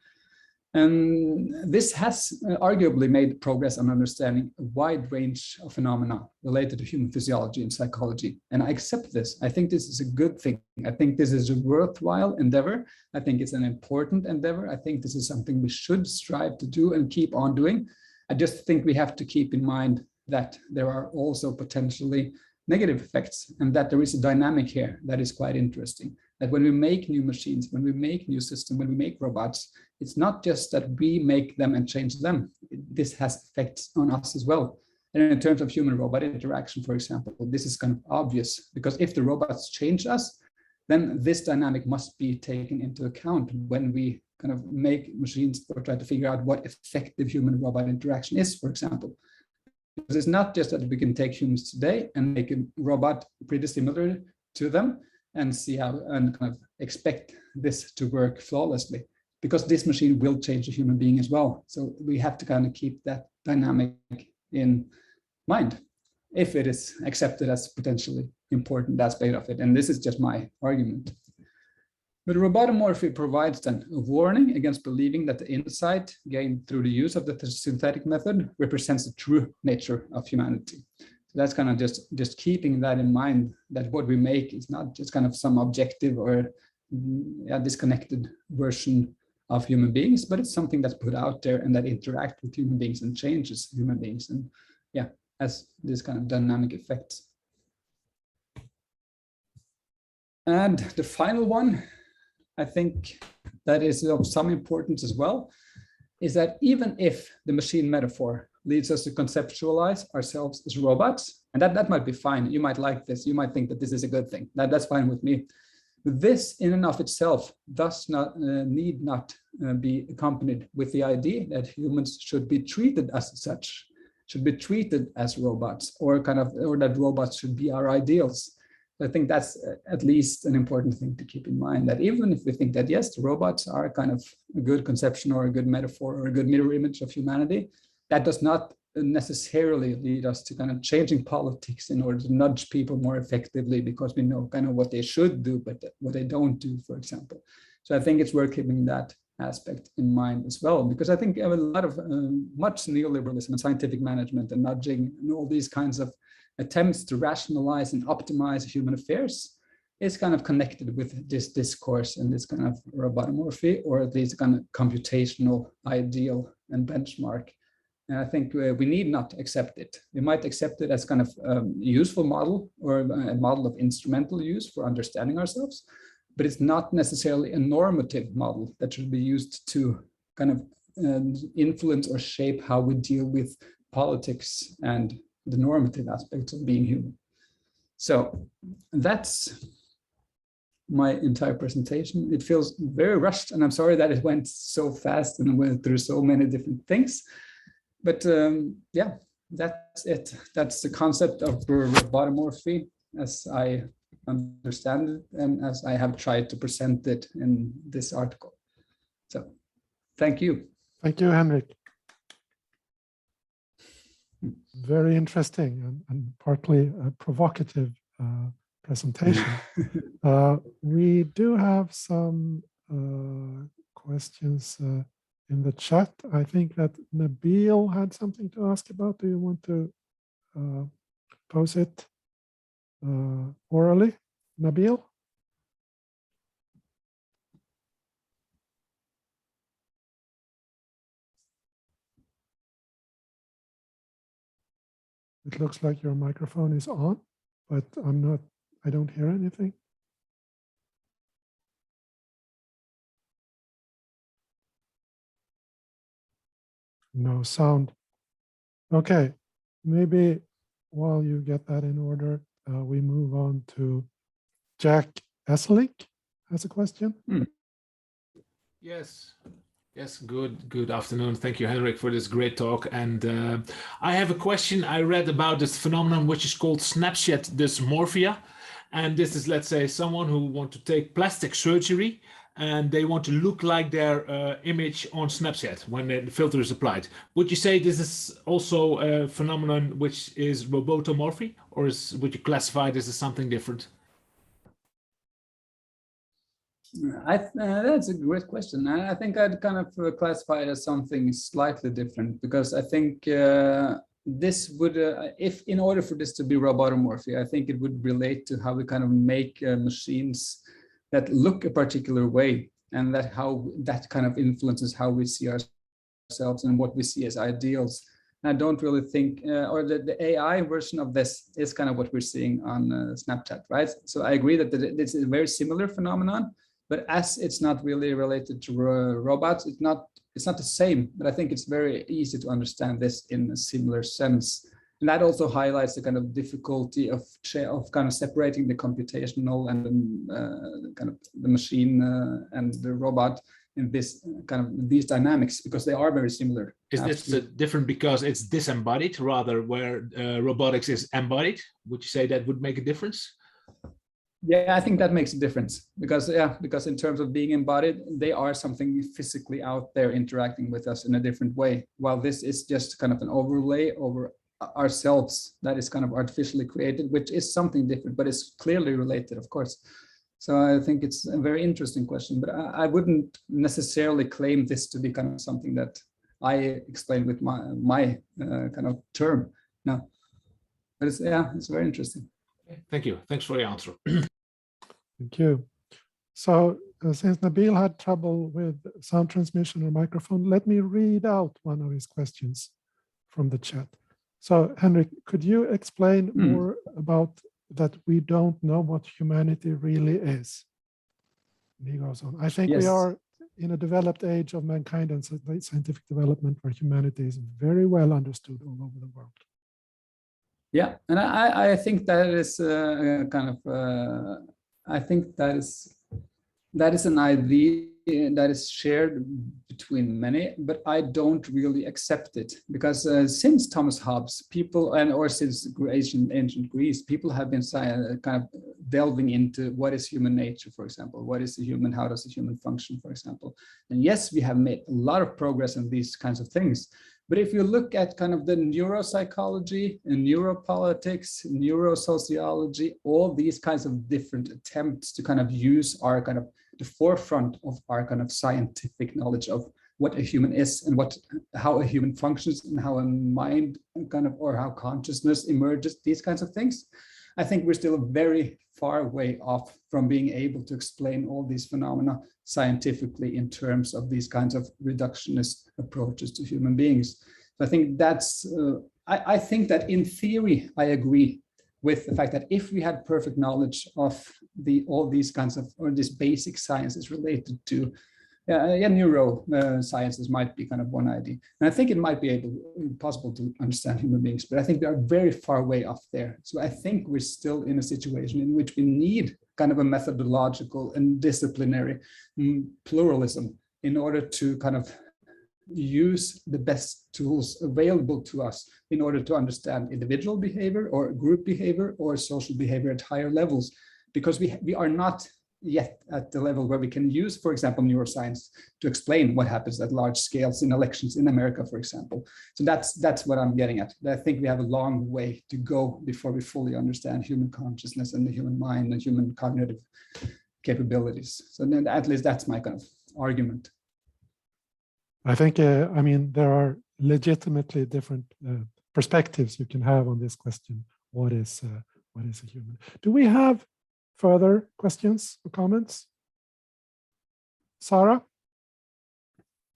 And this has arguably made progress on understanding a wide range of phenomena related to human physiology and psychology. And I accept this. I think this is a good thing. I think this is a worthwhile endeavor. I think it's an important endeavor. I think this is something we should strive to do and keep on doing. I just think we have to keep in mind that there are also potentially negative effects, and that there is a dynamic here that is quite interesting. That when we make new machines, when we make new systems, when we make robots, it's not just that we make them and change them. This has effects on us as well. And in terms of human-robot interaction, for example, this is kind of obvious, because if the robots change us, then this dynamic must be taken into account when we kind of make machines or try to figure out what effective human-robot interaction is, for example. Because it's not just that we can take humans today and make a robot pretty similar to them and see how and kind of expect this to work flawlessly, because this machine will change a human being as well. So we have to kind of keep that dynamic in mind if it is accepted as potentially important aspect of it. And this is just my argument. But robotomorphy provides then a warning against believing that the insight gained through the use of the synthetic method represents the true nature of humanity. So that's kind of just keeping that in mind, that what we make is not just kind of some objective or disconnected version of human beings, but it's something that's put out there and that interacts with human beings and changes human beings, and has this kind of dynamic effects. And the final one, I think that is of some importance as well, is that even if the machine metaphor leads us to conceptualize ourselves as robots, and that might be fine. You might like this. You might think that this is a good thing. That's fine with me. This in and of itself does not need not be accompanied with the idea that humans should be treated as such, should be treated as robots, or that robots should be our ideals. I think that's at least an important thing to keep in mind, that even if we think that, yes, the robots are kind of a good conception or a good metaphor or a good mirror image of humanity, that does not necessarily lead us to kind of changing politics in order to nudge people more effectively because we know kind of what they should do, but what they don't do, for example. So I think it's worth keeping that aspect in mind as well, because I think a lot of much neoliberalism and scientific management and nudging and all these kinds of attempts to rationalize and optimize human affairs is kind of connected with this discourse and this kind of robotomorphy, or at least kind of computational ideal and benchmark. And I think we need not accept it. We might accept it as kind of a useful model or a model of instrumental use for understanding ourselves, but it's not necessarily a normative model that should be used to kind of influence or shape how we deal with politics and the normative aspects of being human. So that's my entire presentation. It feels very rushed, and I'm sorry that it went so fast and went through so many different things. But yeah, that's it. That's the concept of robotomorphy as I understand it and as I have tried to present it in this article. So thank you. Thank you, Henrik. Very interesting and partly a provocative presentation. We do have some questions in the chat. I think that Nabil had something to ask about. Do you want to pose it orally, Nabil? It looks like your microphone is on, but I don't hear anything. No sound. Okay, maybe while you get that in order, we move on to Jack Esselink has a question. Yes. Yes, good afternoon. Thank you, Henrik, for this great talk. And I have a question. I read about this phenomenon which is called snapshot dysmorphia. And this is, let's say, someone who wants to take plastic surgery and they want to look like their image on Snapchat when the filter is applied. Would you say this is also a phenomenon which is robotomorphy, or would you classify this as something different? That's a great question. I think I'd kind of classify it as something slightly different, because I think this would, if in order for this to be robotomorphy, I think it would relate to how we kind of make machines that look a particular way, and that how that kind of influences how we see ourselves and what we see as ideals. And I don't really think, or the AI version of this is kind of what we're seeing on Snapchat, right? So I agree that this is a very similar phenomenon, but as it's not really related to robots, it's not the same. But I think it's very easy to understand this in a similar sense. And that also highlights the kind of difficulty of kind of separating the computational and the kind of the machine and the robot in this kind of these dynamics, because they are very similar. Is this different because it's disembodied rather where robotics is embodied? Would you say that would make a difference? Yeah, I think that makes a difference, because in terms of being embodied, they are something physically out there interacting with us in a different way, while this is just kind of an overlay over ourselves that is kind of artificially created, which is something different, but it's clearly related, of course. So I think it's a very interesting question, but I wouldn't necessarily claim this to be kind of something that I explained with my kind of term. No, but it's very interesting. Thank you. Thanks for your answer. Thank you. So since Nabil had trouble with sound transmission or microphone, let me read out one of his questions from the chat. So Henrik, could you explain more about that we don't know what humanity really is. And he goes on. I think we are in a developed age of mankind and scientific development where humanity is very well understood all over the world. Yeah, and I think that is I think that is an idea that is shared between many, but I don't really accept it, because since Thomas Hobbes, people or since ancient Greece, people have been kind of delving into what is human nature, for example, what is the human, how does the human function, for example. And yes, we have made a lot of progress in these kinds of things. But if you look at kind of the neuropsychology and neuropolitics, neurosociology, all these kinds of different attempts to kind of use our kind of the forefront of our kind of scientific knowledge of what a human is and how a human functions and how a mind kind of, or how consciousness emerges, these kinds of things, I think we're still very far way off from being able to explain all these phenomena scientifically in terms of these kinds of reductionist approaches to human beings. So I think that's, I think that in theory, I agree with the fact that if we had perfect knowledge of all these kinds of, or this basic sciences related to neurosciences might be kind of one idea. And I think it might be possible to understand human beings, but I think we are very far way off there. So I think we're still in a situation in which we need kind of a methodological and disciplinary pluralism in order to kind of use the best tools available to us in order to understand individual behavior or group behavior or social behavior at higher levels, because we are not yet at the level where we can use, for example, neuroscience to explain what happens at large scales in elections in America, for example. So that's what I'm getting at. I think we have a long way to go before we fully understand human consciousness and the human mind and human cognitive capabilities. So then at least that's my kind of argument. I think, I mean, there are legitimately different perspectives you can have on this question. What is a human? Do we have further questions or comments? Sarah?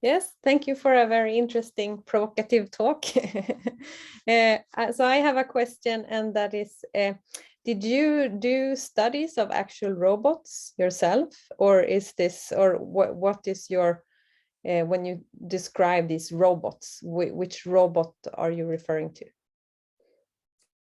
Yes, thank you for a very interesting, provocative talk. So I have a question, and that is, did you do studies of actual robots yourself, or is this, or what is your, when you describe these robots, which robot are you referring to?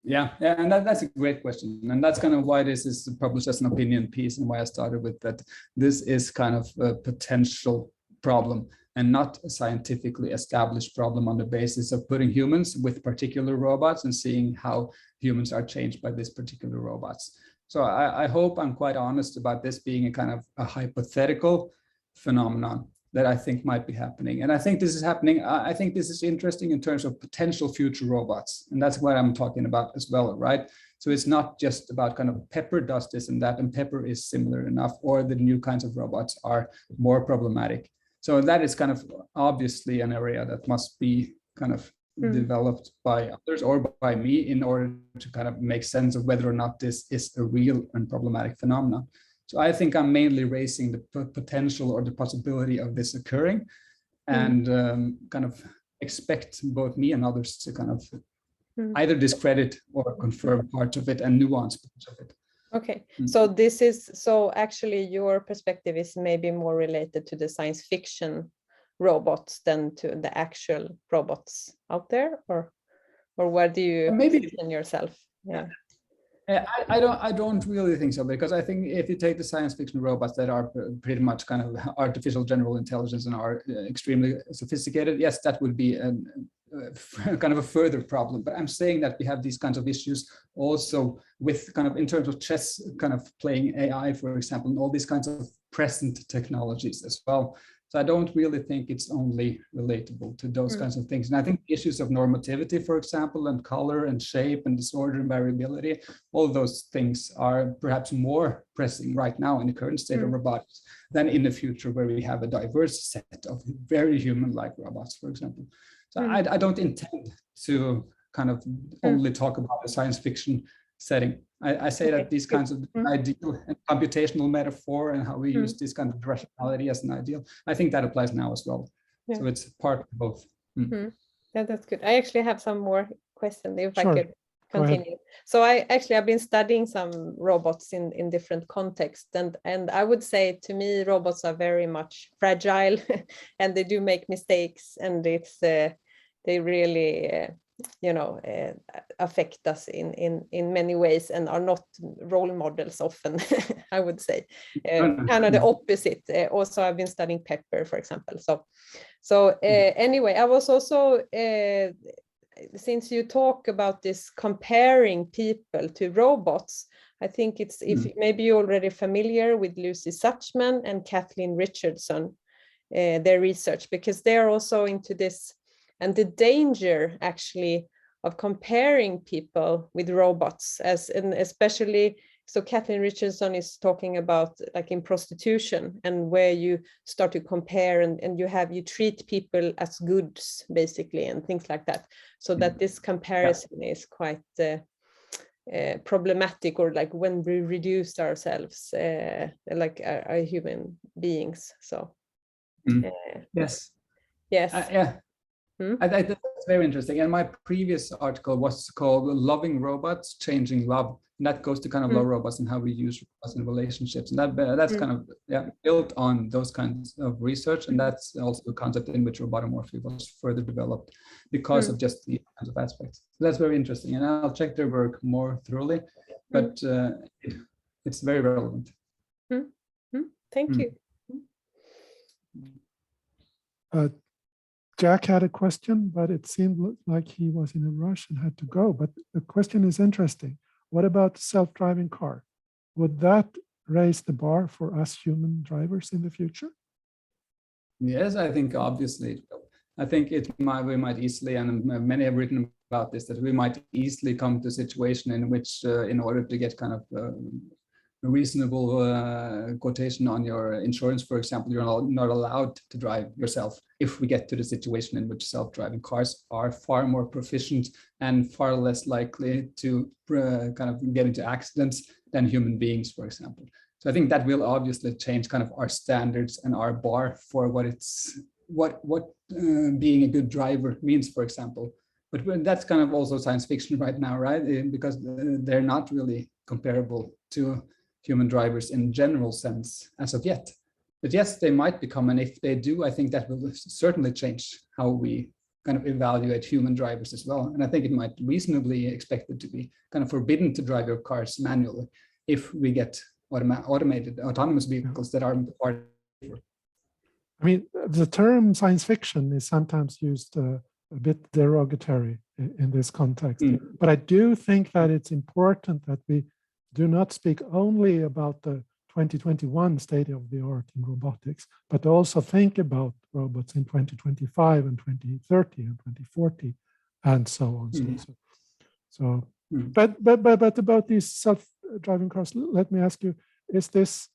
Yeah, and that's a great question. And that's kind of why this is published as an opinion piece and why I started with that. This is kind of a potential problem and not a scientifically established problem on the basis of putting humans with particular robots and seeing how humans are changed by these particular robots. So I hope I'm quite honest about this being a kind of a hypothetical phenomenon that I think might be happening. And I think this is happening. I think this is interesting in terms of potential future robots. And that's what I'm talking about as well, right? So it's not just about kind of Pepper does this and that, and Pepper is similar enough, or the new kinds of robots are more problematic. So that is kind of obviously an area that must be kind of developed by others or by me in order to kind of make sense of whether or not this is a real and problematic phenomenon. So I think I'm mainly raising the potential or the possibility of this occurring, and kind of expect both me and others to kind of either discredit or confirm parts of it and nuance parts of it. Okay, so this is, so actually your perspective is maybe more related to the science fiction robots than to the actual robots out there, or where do you position yourself? Yeah. I don't really think so, because I think if you take the science fiction robots that are pretty much kind of artificial general intelligence and are extremely sophisticated, yes, that would be kind of a further problem. But I'm saying that we have these kinds of issues also with kind of in terms of chess, kind of playing AI, for example, and all these kinds of present technologies as well. So I don't really think it's only relatable to those kinds of things. And I think issues of normativity, for example, and color and shape and disorder and variability, all those things are perhaps more pressing right now in the current state of robotics than in the future, where we have a diverse set of very human-like robots, for example. So I don't intend to kind of only talk about the science fiction setting. I say that these kinds of ideal and computational metaphor and how we use this kind of rationality as an ideal, I think that applies now as well. So it's part of both. Yeah, that's good. I actually have some more questions if I could continue. So I've been studying some robots in different contexts, and I would say, to me, robots are very much fragile and they do make mistakes, and it's they really affect us in many ways and are not role models often. I would say kind of the opposite. Also, I've been studying Pepper, for example. So anyway, I was also since you talk about this comparing people to robots, I think it's, if maybe you're already familiar with Lucy Suchman and Kathleen Richardson, their research, because they're also into this, and the danger actually of comparing people with robots, and especially, so Kathleen Richardson is talking about like in prostitution, and where you start to compare and you treat people as goods basically, and things like that. So that this comparison is quite problematic, or like when we reduce ourselves like our human beings. So yes. Yeah. I think that's very interesting. And my previous article was called "Loving Robots, Changing Love," and that goes to kind of love robots and how we use robots in relationships. And that's kind of built on those kinds of research, and that's also the concept in which robotomorphy was further developed because of just these kinds of aspects. So that's very interesting, and I'll check their work more thoroughly, but it's very relevant. Thank you. Jack had a question, but it seemed like he was in a rush and had to go. But the question is interesting. What about self-driving car? Would that raise the bar for us human drivers in the future? Yes, I think obviously it will. I think we might easily, and many have written about this, that we might easily come to a situation in which, in order to get kind of a reasonable quotation on your insurance, for example, you're not allowed to drive yourself, if we get to the situation in which self-driving cars are far more proficient and far less likely to kind of get into accidents than human beings, for example. So I think that will obviously change kind of our standards and our bar for what being a good driver means, for example. But that's kind of also science fiction right now, right? Because they're not really comparable to human drivers in general sense as of yet. But yes, they might become, and if they do, I think that will certainly change how we kind of evaluate human drivers as well. And I think it might reasonably expected to be kind of forbidden to drive your cars manually if we get automated autonomous vehicles that are part. I mean, the term science fiction is sometimes used a bit derogatory in this context, but I do think that it's important that we do not speak only about the 2021 state of the art in robotics, but also think about robots in 2025 and 2030 and 2040 and so on. But about these self-driving cars, let me ask you, is this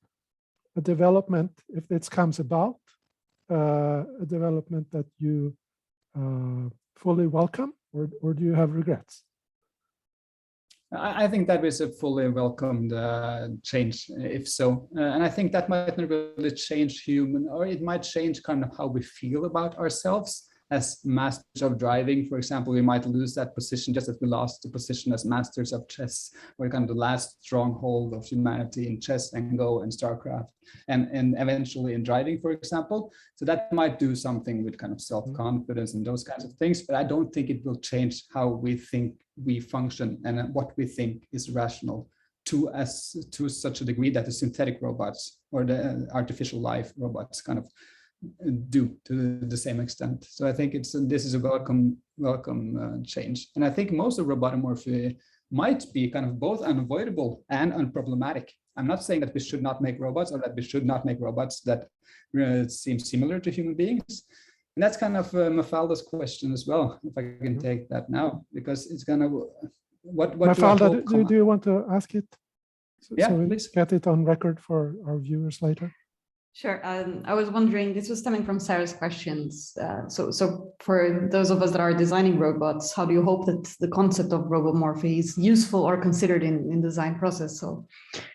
a development, if it comes about, a development that you fully welcome, or do you have regrets? I think that is a fully welcomed change, if so. And I think that might not really change or it might change kind of how we feel about ourselves as masters of driving. For example, we might lose that position just as we lost the position as masters of chess, or kind of the last stronghold of humanity in chess and Go and StarCraft, and eventually in driving, for example. So that might do something with kind of self-confidence and those kinds of things, but I don't think it will change how we think we function and what we think is rational to such a degree that the synthetic robots or the artificial life robots kind of do to the same extent. So I think this is a welcome change, and I think most of robotomorphy might be kind of both unavoidable and unproblematic. I'm not saying that we should not make robots, or that we should not make robots that seem similar to human beings. And that's kind of Mafalda's question as well, if I can take that now, because it's kind of what Mafalda, do you want to ask it? Yeah, so we please. Get it on record for our viewers later. Sure. I was wondering, this was stemming from Sarah's questions. So for those of us that are designing robots, how do you hope that the concept of robomorphy is useful or considered in design process? So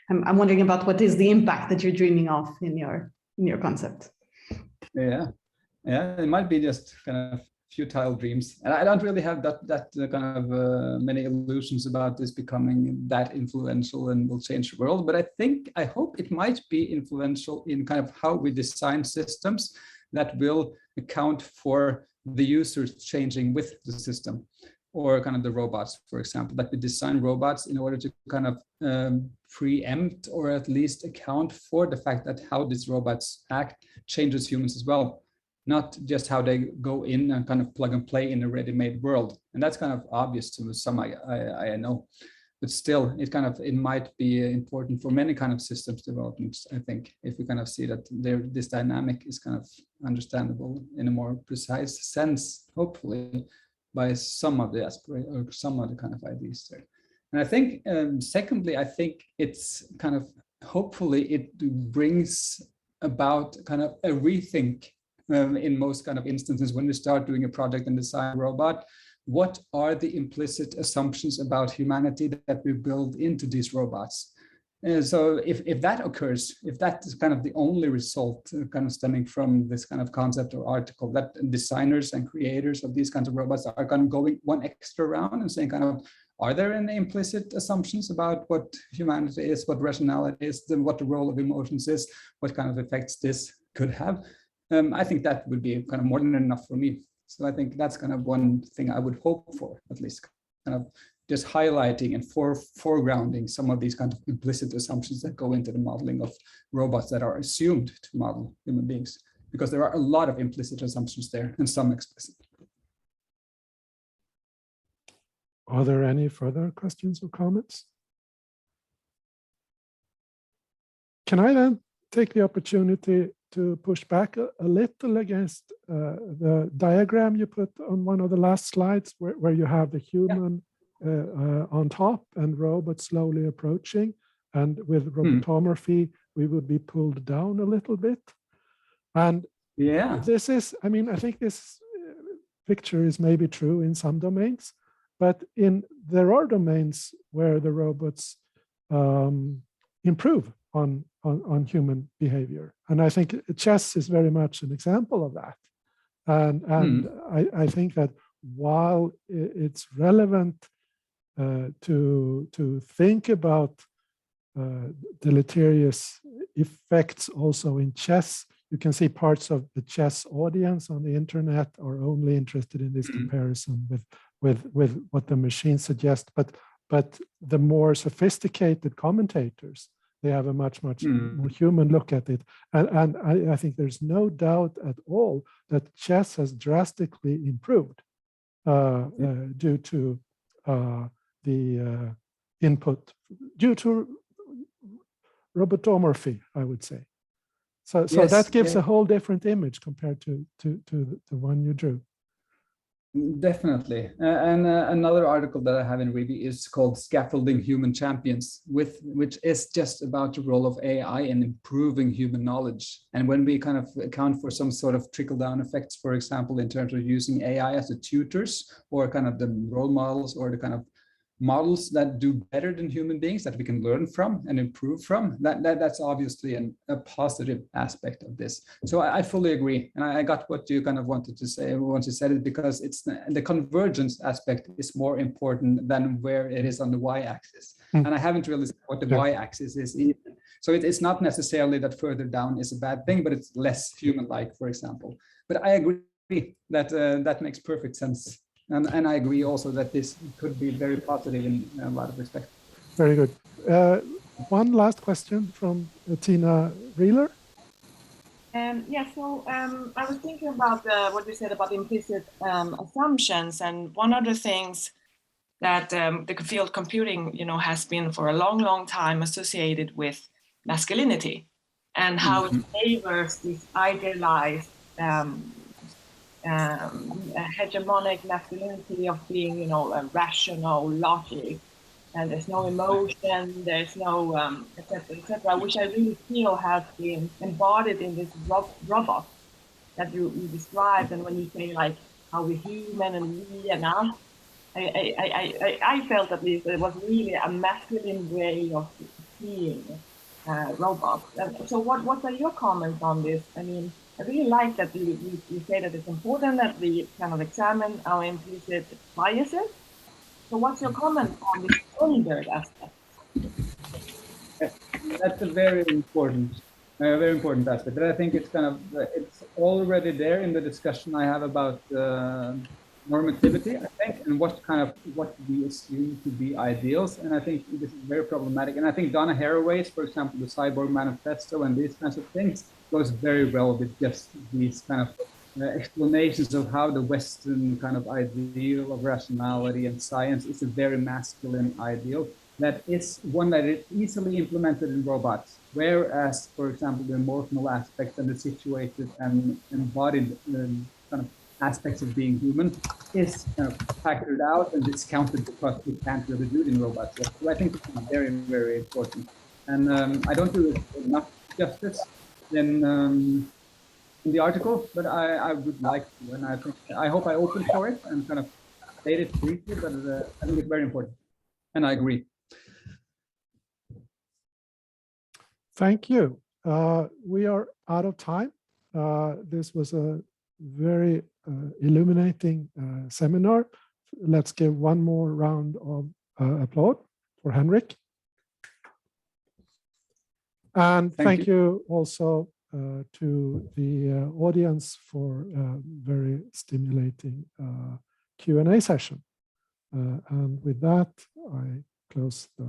I'm wondering about what is the impact that you're dreaming of in your concept? Yeah, it might be just kind of futile dreams. And I don't really have that kind of many illusions about this becoming that influential and will change the world. But I hope it might be influential in kind of how we design systems that will account for the users changing with the system, or kind of the robots, for example, that we design robots in order to kind of preempt or at least account for the fact that how these robots act changes humans as well, not just how they go in and kind of plug and play in a ready-made world. And that's kind of obvious to some, I know, but still it might be important for many kind of systems developments, I think, if we kind of see that this dynamic is kind of understandable in a more precise sense, hopefully, by some of the or some of the kind of ideas there. And I think, secondly, I think it's kind of, hopefully it brings about kind of a rethink in most kind of instances when we start doing a project and design a robot. What are the implicit assumptions about humanity that we build into these robots? So if that occurs, if that is kind of the only result kind of stemming from this kind of concept or article, that designers and creators of these kinds of robots are kind of going one extra round and saying kind of, are there any implicit assumptions about what humanity is, what rationality is, then what the role of emotions is, what kind of effects this could have? I think that would be kind of more than enough for me. So I think that's kind of one thing I would hope for, at least, kind of just highlighting and foregrounding some of these kind of implicit assumptions that go into the modeling of robots that are assumed to model human beings, because there are a lot of implicit assumptions there and some explicit. Are there any further questions or comments? Can I then take the opportunity to push back a little against the diagram you put on one of the last slides, where you have the human on top and robots slowly approaching, and with robotomorphy we would be pulled down a little bit. And yeah, this is, I mean, I think this picture is maybe true in some domains, but there are domains where the robots improve on human behavior, and I think chess is very much an example of that. And I think that while it's relevant to think about deleterious effects also in chess, you can see parts of the chess audience on the internet are only interested in this comparison with what the machine suggests, but the more sophisticated commentators, they have a much more human look at it. And I think there's no doubt at all that chess has drastically improved due to the input, due to robotomorphy, I would say. So that gives a whole different image compared to the one you drew. Definitely. And another article that I have in Ruby is called Scaffolding Human Champions, which is just about the role of AI in improving human knowledge. And when we kind of account for some sort of trickle-down effects, for example, in terms of using AI as the tutors or kind of the role models or the kind of models that do better than human beings that we can learn from and improve from, that's obviously a positive aspect of this. So I fully agree. And I got what you kind of wanted to say once you said it, because it's the convergence aspect is more important than where it is on the y-axis. And I haven't really said what the y-axis is either. So it's not necessarily that further down is a bad thing, but it's less human-like, for example. But I agree that that makes perfect sense. And I agree also that this could be very positive in a lot of respects. Very good. One last question from Tina Reeler. So I was thinking about what you said about implicit assumptions, and one of the things that the field computing, has been for a long, long time associated with masculinity, and how it favors this idealized hegemonic masculinity of being, rational, logic, and there's no emotion, there's no etc., which I really feel has been embodied in this robot that you described. And when you say like how we're human and we and us, I felt at least that it was really a masculine way of seeing robots. So what are your comments on this? I mean, I really like that you say that it's important that we kind of examine our implicit biases. So what's your comment on the gendered aspect? That's a very important aspect. But I think it's kind of it's already there in the discussion I have about normativity, I think, and what we assume to be ideals. And I think this is very problematic. And I think Donna Haraway's, for example, the Cyborg Manifesto and these kinds of things goes very well with just these kind of explanations of how the Western kind of ideal of rationality and science is a very masculine ideal that is one that is easily implemented in robots, whereas, for example, the emotional aspects and the situated and embodied kind of aspects of being human is kind of factored out and discounted because we can't really do it in robots. So I think it's very, very important. And I don't do enough justice in the article, but I would like to, and I hope I open for it and kind of state it briefly, but I think it's very important, and I agree. Thank you. We are out of time. This was a very illuminating seminar. Let's give one more round of applause for Henrik. And thank you also to the audience for a very stimulating Q&A session. And with that, I close the